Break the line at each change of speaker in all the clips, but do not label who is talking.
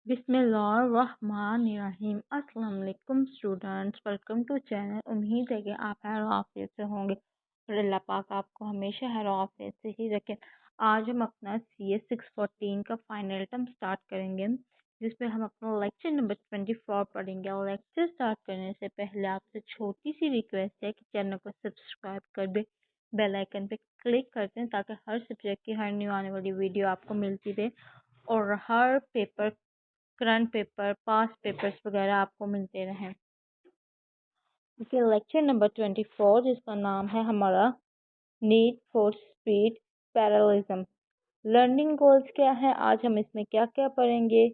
बिस्मिल्लाहिर्रहमानिर्रहीम। अस्सलाम वालेकुम स्टूडेंट्स, वेलकम टू चैनल। उम्मीद है कि आप खैर आफियत से होंगे और अल्लाह पाक आपको हमेशा खैर आफियत से ही रखे। आज हम अपना CS 614 का फाइनल टर्म स्टार्ट करेंगे, जिसमें हम अपना लेक्चर नंबर 24 पढ़ेंगे। और लेक्चर स्टार्ट करने से पहले आपसे छोटी सी रिक्वेस्ट है कि चैनल को सब्सक्राइब कर दे, बेल आइकन पे क्लिक करते हैं ताकि हर सब्जेक्ट की हर न्यू आने वाली वीडियो आपको मिलती रहे और हर paper, current paper, past papers वगैरह आपको मिलते रहें। ओके, लेक्चर नंबर 24 जिसका नाम है हमारा need for speed parallelism. Learning goals क्या है, आज हम इसमें क्या क्या पढ़ेंगे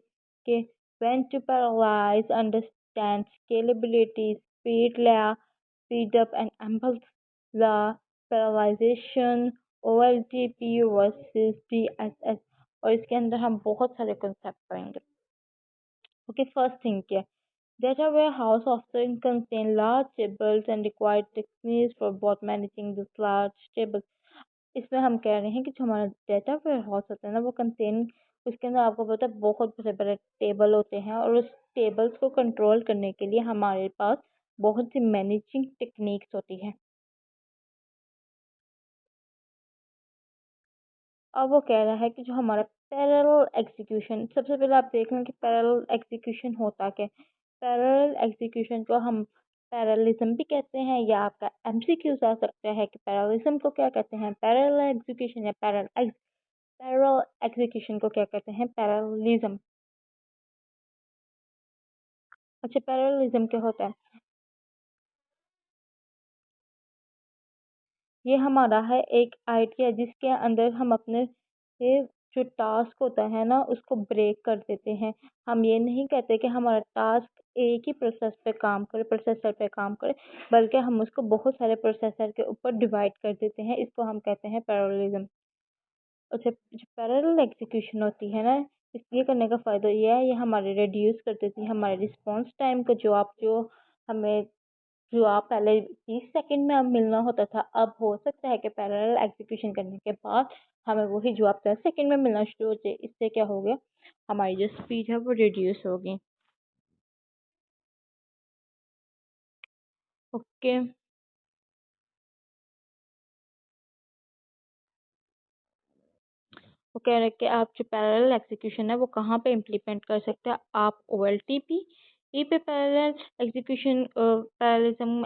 कि when to parallelize, understand scalability, speed law, speed up and impulse law, parallelization, OLTP versus DSS। और इसके अंदर हम बहुत सारे कॉन्सेप्ट पढ़ेंगे। ओके, फर्स्ट थिंग क्या, data warehouse often contain large tables and require techniques for both managing this large tables। इसमें हम कह रहे हैं कि जो हमारा डेटा वेयर हाउस होता है ना, वो कंटेन, उसके अंदर आपको पता है बहुत बड़े बड़े टेबल होते हैं और उस टेबल्स को कंट्रोल करने के लिए हमारे पास बहुत सी मैनेजिंग टेक्निक्स होती हैं। अब वो कह रहा है कि जो हमारा पैरेलल एग्जीक्यूशन, सबसे पहले आप देख लें कि पैरेलल एग्जीक्यूशन होता क्या है। पैरेलल एग्जीक्यूशन को हम पैरेललिज्म भी कहते हैं, या आपका MCQs आ सकता है कि पैरेललिज्म को क्या कहते हैं, पैरेलल एग्जीक्यूशन, या पैरेलल एग्जीक्यूशन को क्या कहते हैं, पैरेललिज्म। अच्छा, पैरेललिज्म क्या होता है, ये हमारा है एक आइडिया जिसके अंदर हम अपने ये जो टास्क होता है ना उसको ब्रेक कर देते हैं। हम ये नहीं कहते कि हमारा टास्क एक ही प्रोसेसर पे काम करे, बल्कि हम उसको बहुत सारे प्रोसेसर के ऊपर डिवाइड कर देते हैं। इसको हम कहते हैं पैरेललिज्म। अच्छा, जो पैरेलल एग्जीक्यूशन होती है ना, ये करने का फ़ायदा ये है, ये हमारे रिड्यूस कर देती है हमारे रिस्पॉन्स टाइम को। हमें जो आप पहले 30 सेकंड में अब मिलना होता था, अब हो सकता है कि पैरेलल एग्जीक्यूशन करने के बाद हमें वही जवाब 10 सेकंड में मिलना शुरू हो जाए। इससे क्या हो गया, हमारी जो स्पीड है वो रिड्यूस होगी। ओके, वो कह रहे हैं कि आप जो पैरेलल एग्जीक्यूशन है वो कहाँ पे इम्प्लीमेंट कर सकते हैं। आप OLTP पे पैरेललिज्म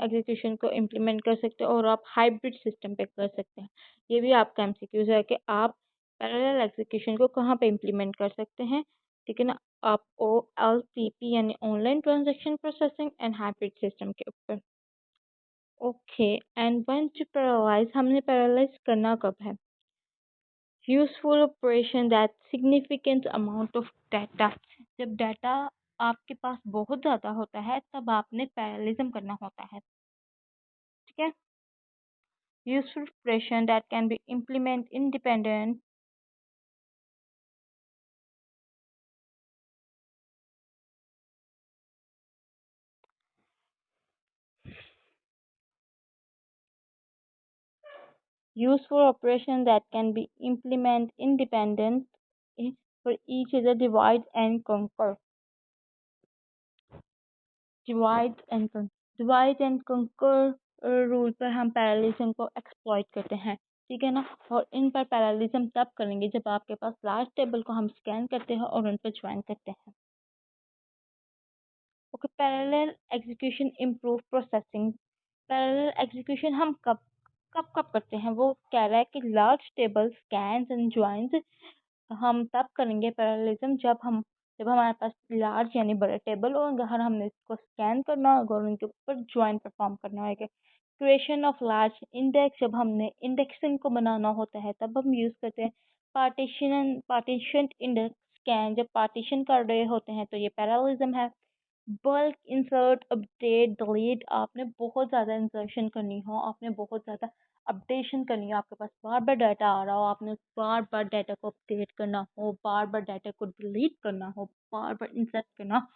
एग्जीक्यूशन को इम्प्लीमेंट कर सकते हैं, और आप हाइब्रिड सिस्टम पे कर सकते हैं। ये भी आपका MCQ है कि आप पैरेलल एग्जीक्यूशन को कहाँ पे इम्प्लीमेंट कर सकते हैं। ठीक है ना, आप OLTP यानी online transaction processing and hybrid system के ऊपर। Okay, and when to paralyze, हमने पैरालाइज करना कब है, useful operation that significant amount of data, जब डाटा आपके पास बहुत ज़्यादा होता है तब आपने पैरेललिज्म करना होता है। ठीक है, useful operation that can be implement independent, useful operation that can be implement independent for each other, divide and conquer rule पर हम पैरेललिज्म को एक्सप्लॉइट करते हैं। ठीक है ना, और इन पर पैरेललिज्म तब करेंगे जब आपके पास लार्ज टेबल को हम स्कैन करते हैं और उन पर ज्वाइन करते हैं। Okay, parallel execution improve processing. Parallel execution हम कब कब कब करते हैं, वो कह रहा है कि large table scans and joins हम तब करेंगे पैरेललिज्म जब हमारे पास लार्ज यानी बड़े टेबल होंगे और हमने इसको स्कैन करना होगा और उनके ऊपर ज्वाइन परफॉर्म करना होगा। क्रिएशन ऑफ लार्ज इंडेक्स, जब हमने इंडेक्सिंग को बनाना होता है तब हम यूज़ करते हैं। पार्टीशन इंडेक्स स्कैन, जब पार्टीशन कर रहे होते हैं तो ये पैरेललिज्म है। बल्क इंसर्ट, अपडेट, डिलीट, आपने बहुत ज़्यादा इंसर्शन करनी हो, आपने बहुत ज़्यादा अपडेशन करनी हो, आपके पास बार बार डाटा आ रहा हो, आपने बार बार डाटा को अपडेट करना हो, बार बार डाटा को डिलीट करना हो, बार बार इंसर्ट करना हो,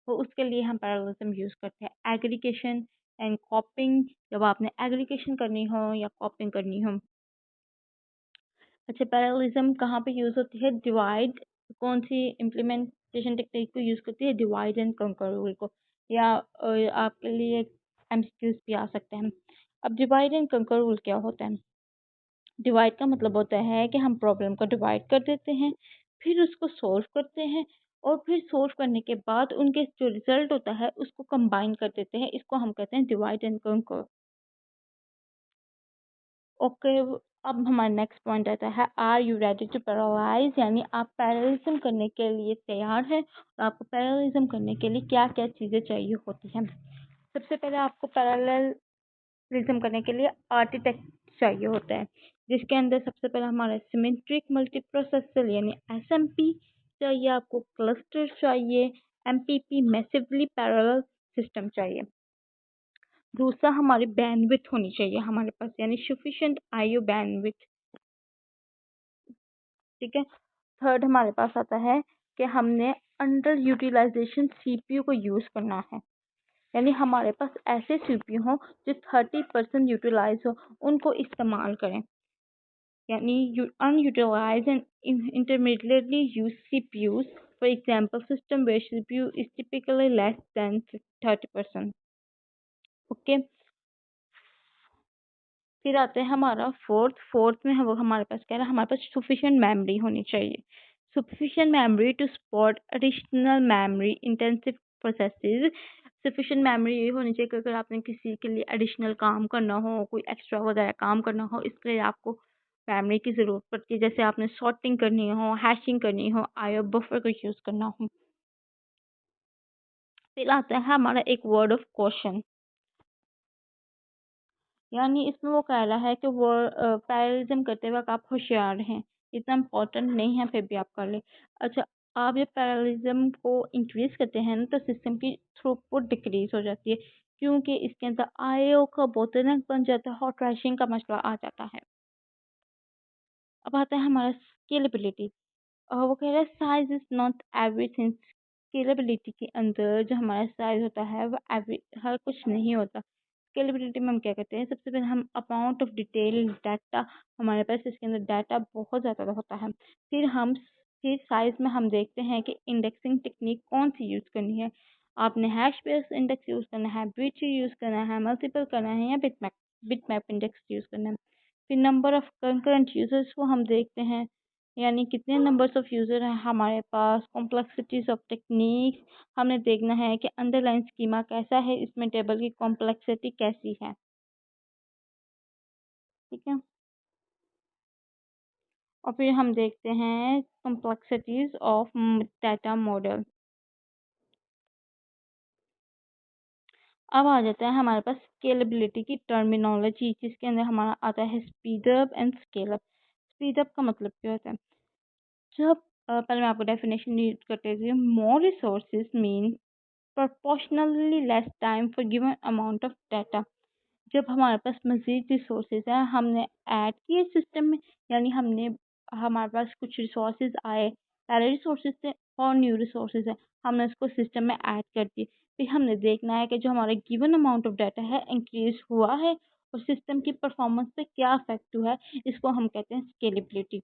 तो उसके लिए हम पैरेललिज्म यूज़ करते हैं। एग्रीगेशन एंड कॉपिंग, जब आपने एग्रीगेशन करनी हो या कॉपिंग करनी हो। अच्छा, पैरेललिज्म कहाँ पे यूज़ होती है, डिवाइड कौन सी इम्प्लीमेंटेशन टेक्निक को यूज़ करती है, डिवाइड एंड कंकर रूल को, या आपके लिए एमसीक्यूज भी आ सकते हैं। अब डिवाइड एंड कंकर रूल क्या होता है? डिवाइड का मतलब होता है कि हम प्रॉब्लम को डिवाइड कर देते हैं, फिर उसको सॉल्व करते हैं, और फिर सॉल्व करने के बाद उनके जो रिजल्ट होता है उसको कंबाइन कर देते हैं। इसको हम कहते हैं डिवाइड एंड कंकर। ओके, अब हमारा नेक्स्ट पॉइंट आता है, are you ready to paralyze, यानी आप पैरालिज्म करने के लिए तैयार हैं। और आपको पैरालिज्म करने के लिए क्या क्या चीज़ें चाहिए होती हैं? सबसे पहले आपको पैरालिज्म करने के लिए आर्किटेक्ट चाहिए होता है, जिसके अंदर सबसे पहले हमारा सिमेट्रिक मल्टीप्रोसेसर यानी एसएमपी चाहिए, आपको क्लस्टर चाहिए, एमपीपी मैसिवली पैरेलल सिस्टम चाहिए। दूसरा हमारी बैंडविड्थ होनी चाहिए हमारे पास, यानी सफिशिएंट आईओ बैंडविड्थ। ठीक है। थर्ड हमारे पास आता है कि हमने अंडर यूटिलाइजेशन सीपीयू को यूज़ करना है, यानी हमारे पास ऐसे सीपीयू हो जो 30% यूटिलाइज हो, उनको इस्तेमाल करें। यानी unutilized and intermittently used CPUs, for example, system where CPU is typically less than 30%. Okay, फिर आते हैं हमारा फोर्थ में है वो हमारे पास कह रहा है हमारे पास सफिशिएंट मेमोरी होनी चाहिए। Sufficient memory to support additional memory intensive processes. Sufficient memory ये होनी चाहिए कि अगर आपने किसी के लिए एडिशनल काम करना हो, कोई एक्स्ट्रा वगैरह काम करना हो, इसके लिए आपको मेमोरी की ज़रूरत पड़ती है। जैसे आपने सॉर्टिंग करनी हो, हैशिंग करनी हो, आईओ बफर को यूज़ करना हो। फिर आता है हमारा एक वर्ड ऑफ क्वेश्चन, यानी इसमें वो कह रहा है कि वो पैरेललिज्म करते वक्त आप होशियार हैं, इतना इम्पोर्टेंट नहीं है, फिर भी आप कर ले। अच्छा, आप जब पैरेललिज्म को इंक्रीज करते हैं ना, तो सिस्टम की थ्रूपुट डिक्रीज हो जाती है, क्योंकि इसके अंदर आईओ का बोतलनेक बन जाता है और क्रैशिंग का मसला आ जाता है। अब आता है हमारा स्केलेबिलिटी। वो कह रहा है size is not everything. Scalability के अंदर जो हमारा साइज होता है वो हर कुछ नहीं होता। स्केलेबिलिटी में हम क्या करते हैं, सबसे पहले हम अमाउंट ऑफ डिटेल डाटा, हमारे पास इसके अंदर डाटा बहुत ज़्यादा होता है। फिर साइज में हम देखते हैं कि इंडेक्सिंग टेक्निक कौन सी यूज़ करनी है। आपने हैश बेस्ड इंडेक्स यूज़ करना है, बिट यूज़ करना है, मल्टीपल करना है, या बिटमैप इंडेक्स यूज़ करना है। फिर नंबर ऑफ कंकरेंट यूजर्स को हम देखते हैं, यानी कितने नंबर्स ऑफ यूज़र हैं हमारे पास। कॉम्प्लेक्सिटीज ऑफ टेक्निक्स, हमने देखना है कि अंडरलाइन स्कीमा कैसा है, इसमें टेबल की कॉम्प्लेक्सिटी कैसी है। ठीक है। और फिर हम देखते हैं कॉम्प्लेक्सिटीज ऑफ डाटा मॉडल। अब आ जाता है हमारे पास स्केलेबिलिटी की टर्मिनोलॉजी, जिसके अंदर हमारा आता है speed up and scale up. Speed up का मतलब क्या होता है? जब पहले मैं आपको डेफिनेशन रीड कर देती हूँ। More resources mean proportionally less time for given amount of data। जब हमारे पास मज़ीद रिसोर्सेज हैं, हमने ऐड किए सिस्टम में, यानी हमारे पास कुछ रिसोर्सेज आए, पहले रिसोर्सेज थे और न्यू रिसोर्सेज है, हमने उसको सिस्टम में ऐड कर दिए। फिर हमने देखना है कि जो हमारा गिवन अमाउंट ऑफ डाटा है इंक्रीज हुआ है और सिस्टम की परफॉर्मेंस पे क्या इफेक्ट हुआ है, इसको हम कहते हैं स्केलेबिलिटी।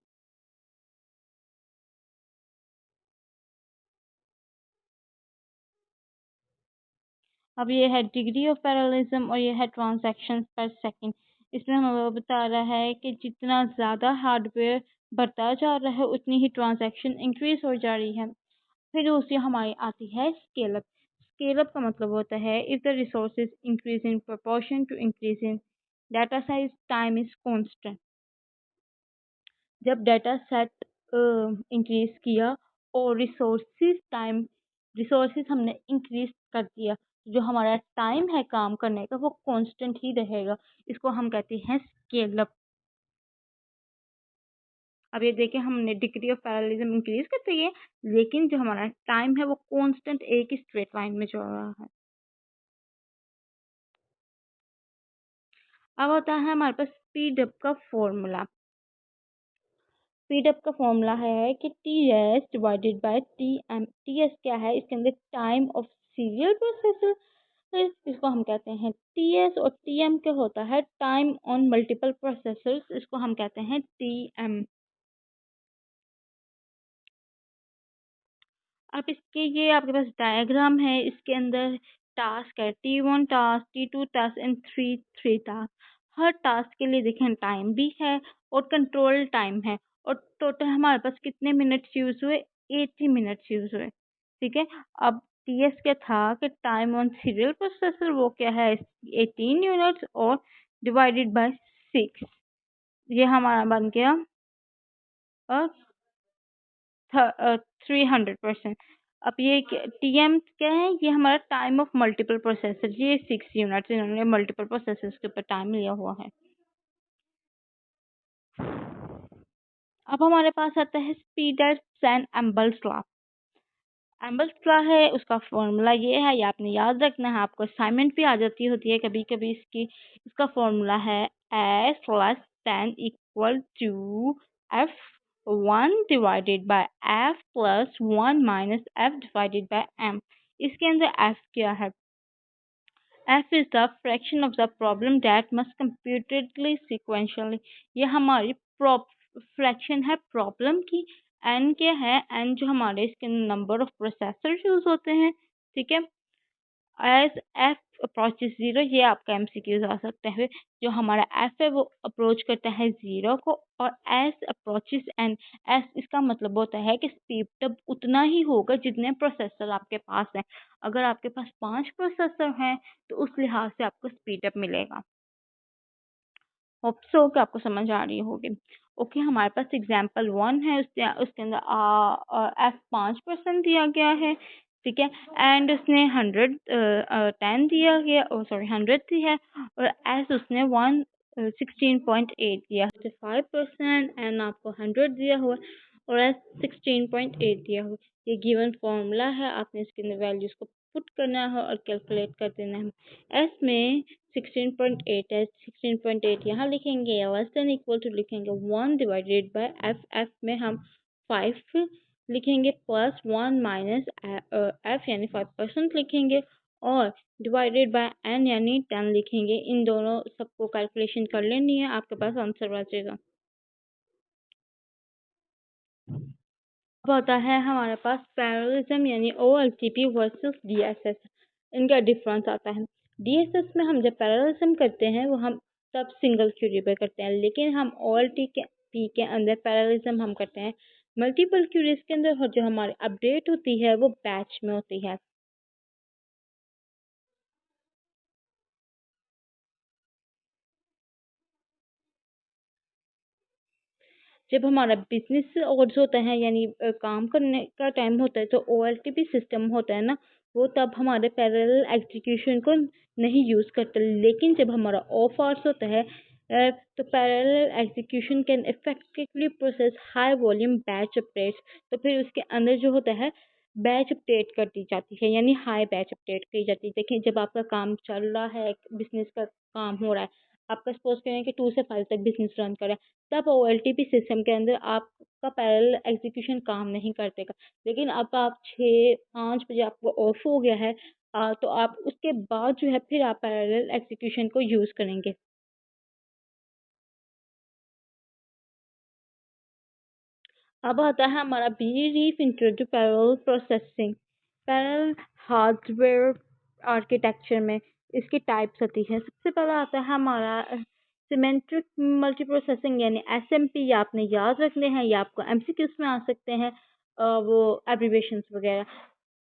अब ये है डिग्री ऑफ पैरेललिज्म और ये है ट्रांजैक्शन पर सेकंड। इसमें हमें बता रहा है कि जितना ज़्यादा हार्डवेयर बढ़ता जा रहा है उतनी ही ट्रांजैक्शन इंक्रीज हो जा रही है। फिर दूसरी हमारी आती है स्केल अप। स्केल अप का मतलब होता है if the resources increase in proportion to increase in data size time is constant. जब डाटा सेट इंक्रीज किया और रिसोर्सेज हमने इंक्रीज कर दिया, जो हमारा टाइम है काम करने का वो कांस्टेंट ही रहेगा। इसको हम कहते हैं स्केल अप। अब ये देखें, हमने डिग्री ऑफ पैरेललिज्म इंक्रीज कर दी है, लेकिन जो हमारा टाइम है वो कांस्टेंट एक ही स्ट्रेट लाइन में चल रहा है। अब होता है हमारे पास स्पीड अप का फॉर्मूला। स्पीड अप का फॉर्मूला है कि T S divided by T M. T S क्या है? इसके अंदर टाइम ऑफ सीरियल प्रोसेसर, इसको हम कहते हैं टी एस। और टी एम क्या होता है? टाइम ऑन मल्टीपल प्रोसेसर्स, इसको हम कहते हैं टी एम। अब इसके ये आपके पास डायग्राम है, इसके अंदर टास्क है T1 task, T2 task and three task. Her task के लिए देखें टाइम भी है और कंट्रोल टाइम है, और टोटल हमारे पास कितने मिनट्स यूज़ हुए, 80 मिनट्स यूज़ हुए। ठीक है। अब TS क्या था कि टाइम ऑन सीरियल प्रोसेसर वो क्या है, 18 यूनिट्स और डिवाइडेड बाय 6, ये हमारा बन गया 300%। अब ये TM क्या है, ये हमारा टाइम ऑफ मल्टीपल प्रोसेसर, ये 6 यूनिट्स इन्होंने मल्टीपल प्रोसेसर्स के ऊपर टाइम लिया हुआ है। अब हमारे पास आता है स्पीडर्स एंड एम्बल्स लॉ। एम्बल्स लॉ है, उसका फॉर्मूला ये है, ये आपने याद रखना है, आपको असाइनमेंट भी आ जाती होती है कभी कभी इसकी। इसका फॉर्मूला है S less than equal to F1 divided by F plus 1 minus F divided by M। इसके अंदर F क्या है, F is the fraction of the problem that must computedly sequentially। ये हमारी फ्रैक्शन है प्रॉब्लम की। N क्या है, N जो हमारे इसके नंबर ऑफ प्रोसेसर यूज होते हैं। ठीक है। एज F अप्रोचेस जीरो, ये आपका MCQs आ सकते हैं। जो हमारा F है वो अप्रोच करता है जीरो को, और S अप्रोचेस एन। S इसका मतलब होता है कि स्पीड अप उतना ही होगा जितने प्रोसेसर आपके पास हैं। अगर आपके पास 5 प्रोसेसर हैं तो उस लिहाज से आपको स्पीड अप मिलेगा। होप सो कि आपको समझ आ रही होगी। ओके, हमारे पास एग्जाम्पल 1 है, उसके अंदर F 5% दिया गया है। ठीक है। एंड उसने 10 दिया गया, ओ सॉरी 100 दी है, और S उसने 16.8 दिया, 5% एंड आपको 100 दिया हुआ, और S 16.8 दिया हुआ। ये गिवन फॉर्मूला है, आपने इसके अंदर वैल्यूज को पुट करना है और कैलकुलेट कर देना है। S में 16.8 है, 16.8 यहाँ लिखेंगे, लेस देन इक्वल टू लिखेंगे 1 डिवाइडेड बाय F। F में हम 5 लिखेंगे प्लस 1 माइनस F यानी 5% लिखेंगे, और डिवाइडेड बाय N यानी 10 लिखेंगे। इन दोनों सबको कैलकुलेशन कर लेनी है, आपके पास आंसर आ जाएगा। अब होता है हमारे पास पैरेललिज्म यानी OLTP वर्सेस DSS। इनका डिफरेंस आता है। DSS में हम जब पैरेललिज्म करते हैं वो हम तब सिंगल क्यूरी पे करते हैं, लेकिन हम OLTP के अंदर पैरेललिज्म हम करते हैं मल्टीपल क्यूरीज के अंदर, और जो हमारी अपडेट होती है वो बैच में होती है। जब हमारा बिजनेस आवर्स होता है यानी काम करने का टाइम होता है, तो OLTP सिस्टम होता है ना, वो तब हमारे पैरेलल एग्जीक्यूशन को नहीं यूज़ करते। लेकिन जब हमारा ऑफ आवर्स होता है तो parallel execution can effectively process high volume batch updates. तो फिर उसके अंदर जो होता है बैच अपडेट कर दी जाती है, यानी हाई बैच अपडेट की जाती है। देखिए, जब आपका काम चल रहा है, बिजनेस का काम हो रहा है, आपका सपोज करें कि 2 से 5 तक बिजनेस रन कर रहा है, तब OLTP सिस्टम के अंदर आपका पैरेलल एग्जीक्यूशन काम नहीं करतेगा। लेकिन अब आप 6-5 बजे आपको ऑफ हो गया है, तो आप उसके बाद जो है फिर आप पैरेलल एग्जीक्यूशन को यूज़ करेंगे। अब आता है हमारा brief intro to parallel processing. Parallel hardware architecture में इसकी टाइप्स होती है। सबसे पहला आता है हमारा सिमेट्रिक मल्टी प्रोसेसिंग यानी SMP। ये आपने याद रखने हैं, ये आपको MCQs में आ सकते हैं, वो एब्रीवेशंस वगैरह।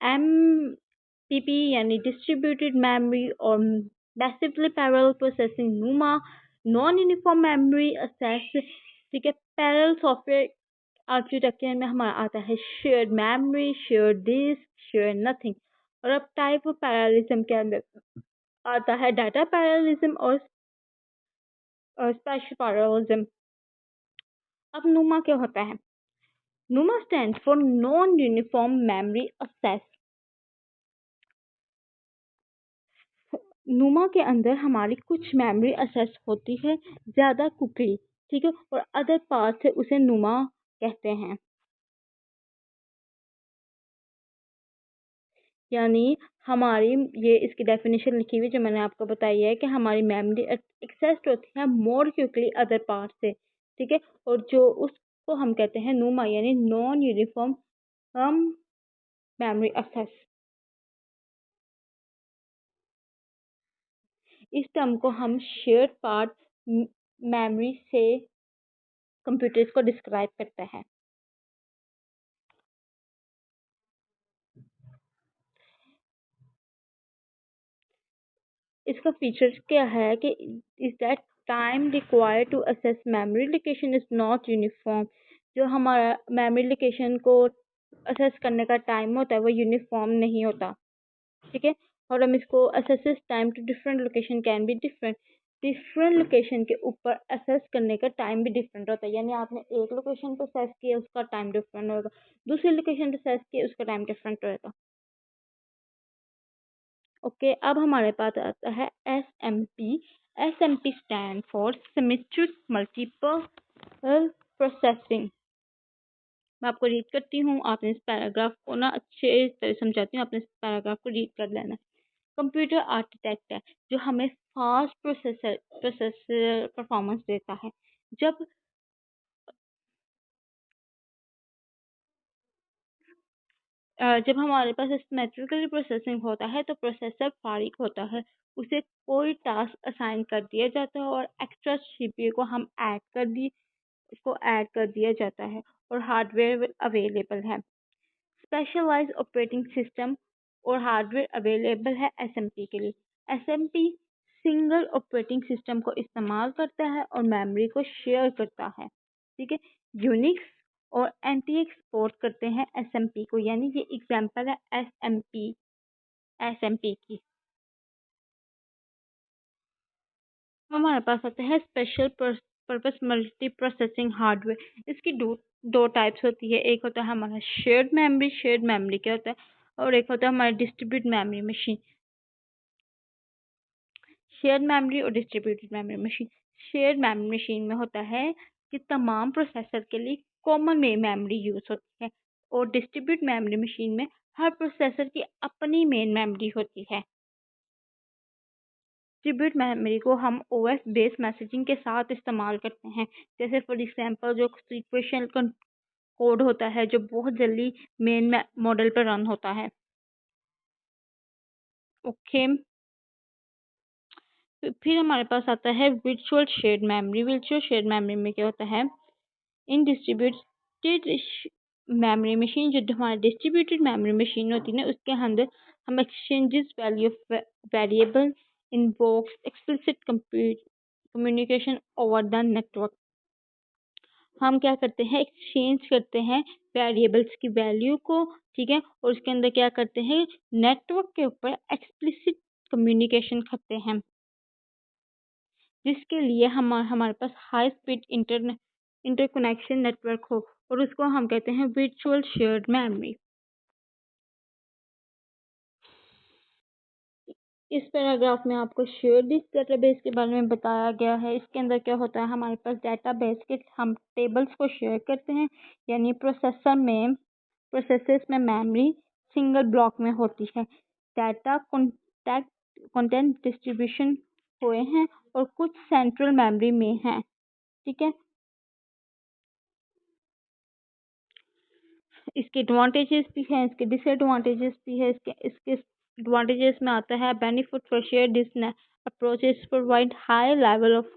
MPP यानी डिस्ट्रीब्यूटेड मेमोरी और massively parallel processing, NUMA non uniform memory access. ठीक है। पैरेलल सॉफ्टवेयर आर्किटेक्चर में हमारा आता है shared memory, shared disk, shared nothing. और अब टाइप ऑफ पैरेललिज्म के अंदर आता है डाटा पैरेललिज्म और स्पेशल पैरेललिज्म। अब नुमा क्या होता है, NUMA stand for non uniform memory access. NUMA के अंदर हमारी कुछ मेमोरी एक्सेस होती है ज़्यादा क्विकली, ठीक है, और अदर पार्ट से उसे नुमा कहते हैं। यानी हमारी ये इसकी डेफिनेशन लिखी हुई जो मैंने आपको बताई है कि हमारी मेमोरी एक्सेस होती है मोर क्विकली अदर पार्ट से। ठीक है। और जो उसको हम कहते हैं नुमा यानी नॉन यूनिफॉर्म मेमोरी एक्सेस। इस टर्म को हम शेयर्ड पार्ट मेमोरी से कंप्यूटर्स को डिस्क्राइब करता है। इसका फीचर क्या है कि is that time required to access memory location is not uniform. जो हमारा मेमोरी लोकेशन को असेस करने का टाइम होता है वो यूनिफॉर्म नहीं होता, ठीक है। और हम इसको accesses time to different location can be different. Different location के ऊपर असेस करने का टाइम भी डिफरेंट होता है, यानी आपने एक लोकेशन पर असेस किया उसका टाइम डिफरेंट होगा, दूसरी लोकेशन पर असेस किया उसका टाइम डिफरेंट होगा। ओके, अब हमारे पास आता है SMP। SMP stand for symmetric multiple processing. मैं आपको रीड करती हूँ, आपने इस पैराग्राफ को ना अच्छे तरह समझाती हूँ, आपने इस पैराग्राफ को रीड कर लेना। कंप्यूटर आर्किटेक्ट है जो हमें फास्ट प्रोसेसर परफॉर्मेंस देता है। जब जब हमारे पास सिमेट्रिकली प्रोसेसिंग होता है तो प्रोसेसर फारिग होता है, उसे कोई टास्क असाइन कर दिया जाता है और एक्स्ट्रा सीपीयू को हम ऐड कर दिया जाता है और हार्डवेयर अवेलेबल है। स्पेशलाइज्ड ऑपरेटिंग सिस्टम और हार्डवेयर अवेलेबल है एसएमपी के लिए। एसएमपी सिंगल ऑपरेटिंग सिस्टम को इस्तेमाल करता है और मेमोरी को शेयर करता है, ठीक है। यूनिक्स और एनटीएक्स सपोर्ट करते हैं एसएमपी को, यानी ये एग्जांपल है एसएमपी की। हमारे पास आता है special purpose multi processing hardware. इसकी दो टाइप्स होती है, एक होता है हमारा शेयर्ड मेमोरी क्या होता है, और एक होता है हमारा distribute memory machine. Shared memory और distributed memory machine. Shared memory machine में होता है कि तमाम प्रोसेसर के लिए कॉमन मेमोरी यूज होती है, और डिस्ट्रीब्यूट मेमोरी मशीन में हर प्रोसेसर की अपनी मेन मेमोरी होती है। डिस्ट्रीब्यूट मेमोरी को हम ओएस बेस्ड मैसेजिंग के साथ इस्तेमाल करते हैं, जैसे फॉर एग्जांपल जो सीक्वेंशियल कोड होता है जो बहुत जल्दी मेन मॉडल पर रन होता है। ओके, फिर हमारे पास आता है virtual shared memory. Virtual shared memory में क्या होता है, इन डिस्ट्रीब्यूटेड मेमोरी मशीन, जो हमारी डिस्ट्रीब्यूटेड मेमोरी मशीन होती है ना, उसके अंदर हम exchanges value of variable invokes explicit communication over the network. हम क्या करते हैं, एक्सचेंज करते हैं वेरिएबल्स की वैल्यू को, ठीक है, और उसके अंदर क्या करते हैं, नेटवर्क के ऊपर एक्सप्लिसिट कम्युनिकेशन करते हैं, जिसके लिए हमारे पास हाई स्पीड इंटरकनेक्शन नेटवर्क हो, और उसको हम कहते हैं वर्चुअल शेयर्ड मेमोरी। इस पैराग्राफ में आपको शेयर्ड डिस्क डेटाबेस के बारे में बताया गया है। इसके अंदर क्या होता है, हमारे पास डेटाबेस के हम टेबल्स को शेयर करते हैं, यानी प्रोसेसर्स में मेमोरी सिंगल ब्लॉक में होती है। डाटा कंटेंट डिस्ट्रीब्यूशन हुए हैं और कुछ सेंट्रल मेमोरी में हैं, ठीक है। इसके एडवांटेजेस भी हैं, इसके डिसएडवांटेजेस भी है। इसके एडवांटेजेस में आता है benefit for share this approaches provide high level of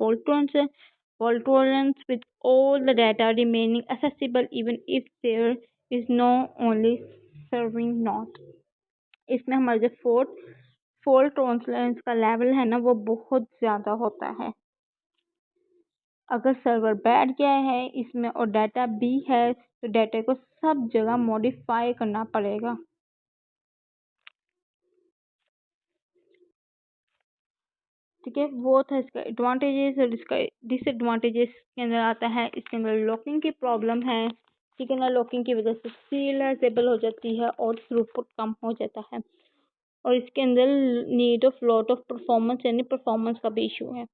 fault tolerance with all the data remaining accessible even if there is no only serving not। इसमें हमारा जो फॉल्ट टॉलरेंस का लेवल है ना वो बहुत ज़्यादा होता है। अगर सर्वर बैठ गया है इसमें और डाटा भी है तो डाटा को सब जगह मॉडिफाई करना पड़ेगा, ठीक है। वो था इसका एडवांटेजेस। और इसका डिसएडवांटेजेस के अंदर आता है, इसके अंदर लॉकिंग की प्रॉब्लम है, ठीक है ना। लॉकिंग की वजह से सीरियलाइजेबल हो जाती है और थ्रूपुट कम हो जाता है, और इसके अंदर need of lot of performance यानी परफॉर्मेंस का भी इशू है।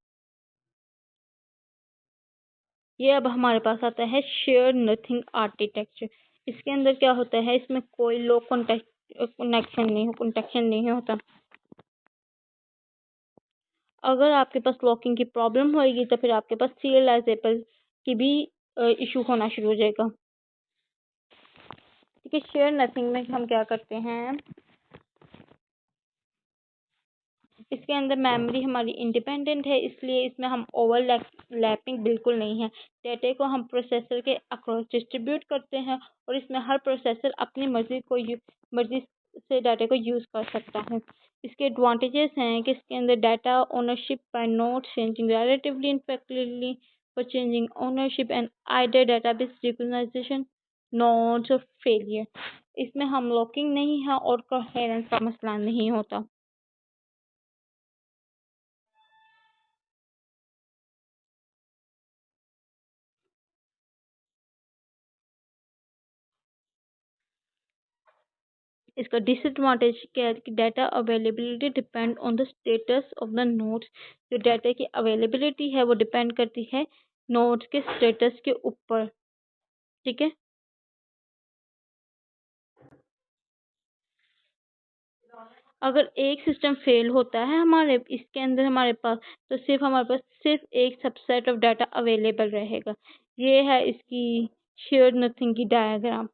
ये अब हमारे पास आता है शेयर नथिंग आर्किटेक्चर। इसके अंदर क्या होता है, इसमें कोई लो कनेक्शन नहीं होता। अगर आपके पास लॉकिंग की प्रॉब्लम होएगी तो फिर आपके पास सीरियलाइजेबल की भी इशू होना शुरू हो जाएगा, ठीक है। शेयर नथिंग में हम क्या करते हैं, इसके अंदर मेमोरी हमारी इंडिपेंडेंट है, इसलिए इसमें हम ओवरलैपिंग बिल्कुल नहीं है। डेटा को हम प्रोसेसर के अक्रॉस डिस्ट्रीब्यूट करते हैं और इसमें हर प्रोसेसर अपनी मर्जी से डाटा को यूज़ कर सकता है। इसके एडवांटेजेस हैं कि इसके अंदर data ownership by node changing relatively इनफैक्टली for changing ownership and either database recognization nodes of failure. इसमें हम लॉकिंग नहीं है और कोहेरेंस का मसला नहीं होता। इसका डिसएडवांटेज क्या है कि data availability depend on the status of the nodes. जो डाटा की अवेलेबिलिटी है वो डिपेंड करती है नोड्स के स्टेटस के ऊपर। ठीक है। अगर एक सिस्टम फेल होता है इसके अंदर हमारे पास, तो हमारे पास सिर्फ एक सबसेट ऑफ डाटा अवेलेबल रहेगा। ये है इसकी शेयर नथिंग की डायग्राम।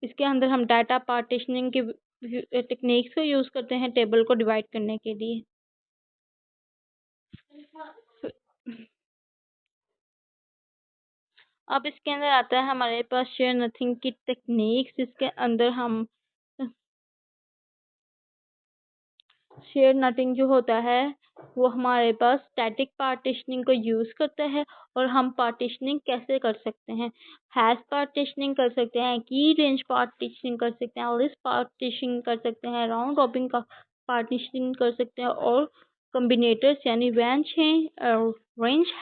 इसके अंदर हम डाटा पार्टीशनिंग के टेक्निक्स को यूज़ करते हैं टेबल को डिवाइड करने के लिए। अब इसके अंदर आता है हमारे पास शेयर नथिंग की टेक्निक्स। इसके अंदर हम शेयर नथिंग जो होता है वो हमारे पास स्टैटिक पार्टीशनिंग को यूज़ करता है। और हम पार्टीशनिंग कैसे कर सकते हैं, हैश पार्टीशनिंग कर सकते हैं, की रेंज पार्टीशनिंग कर सकते हैं, और इस पार्टीशनिंग कर सकते हैं, राउंड रॉबिन का पार्टीशनिंग कर सकते हैं, और कॉम्बिनेटर्स यानी range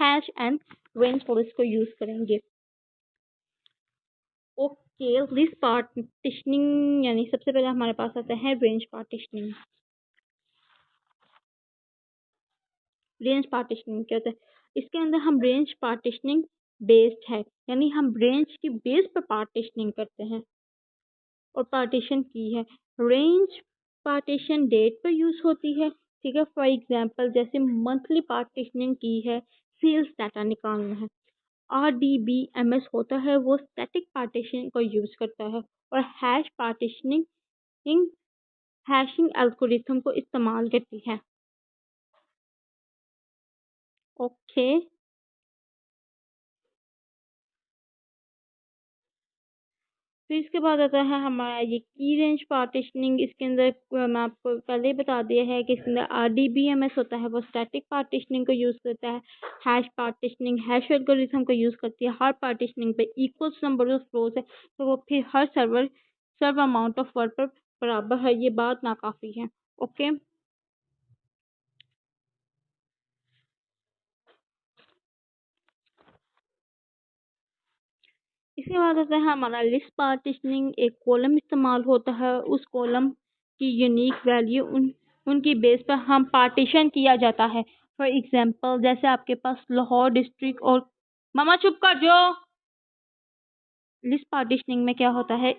hash and range forest को यूज़ करेंगे। ओके, लिस्ट पार्टीशनिंग यानी सबसे पहले हमारे पास आता है रेंज पार्टीशनिंग। रेंज पार्टीशनिंग क्या होता है, इसके अंदर हम रेंज पार्टीशनिंग बेस्ड है, यानी हम रेंज की बेस पर पार्टीशनिंग करते हैं और पार्टीशन की है। रेंज पार्टीशन डेट पर यूज होती है। ठीक है। फॉर एग्जांपल जैसे मंथली पार्टीशनिंग की है, सेल्स डाटा निकालना है। RDBMS होता है वो स्टैटिक पार्टीशन को यूज करता है, और हैश पार्टीशनिंग हैशिंग एल्गोरिथम को इस्तेमाल करती है। ओके। फिर इसके बाद आता है हमारा ये की रेंज पार्टीशनिंग। इसके अंदर मैं आपको पहले ही बता दिया है कि इसके अंदर RDBMS होता है वो स्टैटिक पार्टीशनिंग को यूज़ करता है। हैश पार्टीशनिंग हैश एल्गोरिथम को यूज़ करती है। हर पार्टीशनिंग पे इक्वल नंबर ऑफ रोज है, तो वो फिर हर सर्व अमाउंट ऑफ वर्ड पर बराबर है। ये बात नाकाफी है। ओके। इसके बाद आता है हमारा लिस्ट पार्टीशनिंग। एक कॉलम इस्तेमाल होता है, उस कॉलम की यूनिक वैल्यू उनकी बेस पर हम पार्टीशन किया जाता है। फॉर एग्जांपल जैसे आपके पास लाहौर डिस्ट्रिक्ट और मामा चुप कर जो। लिस्ट पार्टीशनिंग में क्या होता है,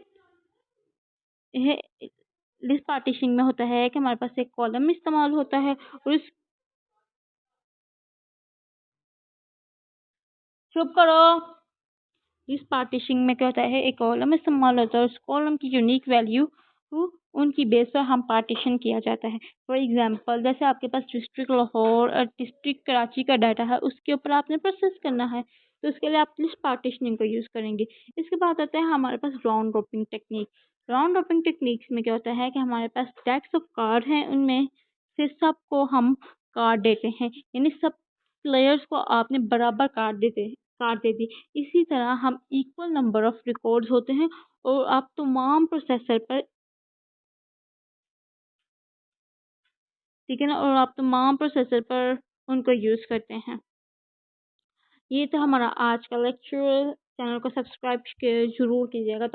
लिस्ट पार्टीशनिंग में होता है कि हमारे पास एक कॉलम इस्तेमाल होता है और इस चुप करो। इस पार्टीशनिंग में क्या होता है, एक कॉलम इस्तेमाल होता है, उस कॉलम की यूनिक वैल्यू उनकी बेस पर हम पार्टीशन किया जाता है। फॉर एग्जांपल जैसे आपके पास डिस्ट्रिक्ट लाहौर और डिस्ट्रिक्ट कराची का डाटा है, उसके ऊपर आपने प्रोसेस करना है, तो उसके लिए आप लिस्ट पार्टीशनिंग को यूज़ करेंगे। इसके बाद आता है हमारे पास round robin technique. Round robin techniques में क्या होता है कि हमारे पास स्टैक्स ऑफ कार्ड हैं, उनमें से सबको हम कार्ड देते हैं, यानी सब प्लेयर्स को आपने बराबर कार्ड दे दी। इसी तरह हम इक्वल नंबर ऑफ रिकॉर्ड्स होते हैं और आप तमाम प्रोसेसर पर, ठीक है ना, और आप तमाम प्रोसेसर पर उनको यूज़ करते हैं। ये तो हमारा आज का लेक्चर। चैनल को सब्सक्राइब जरूर कीजिएगा।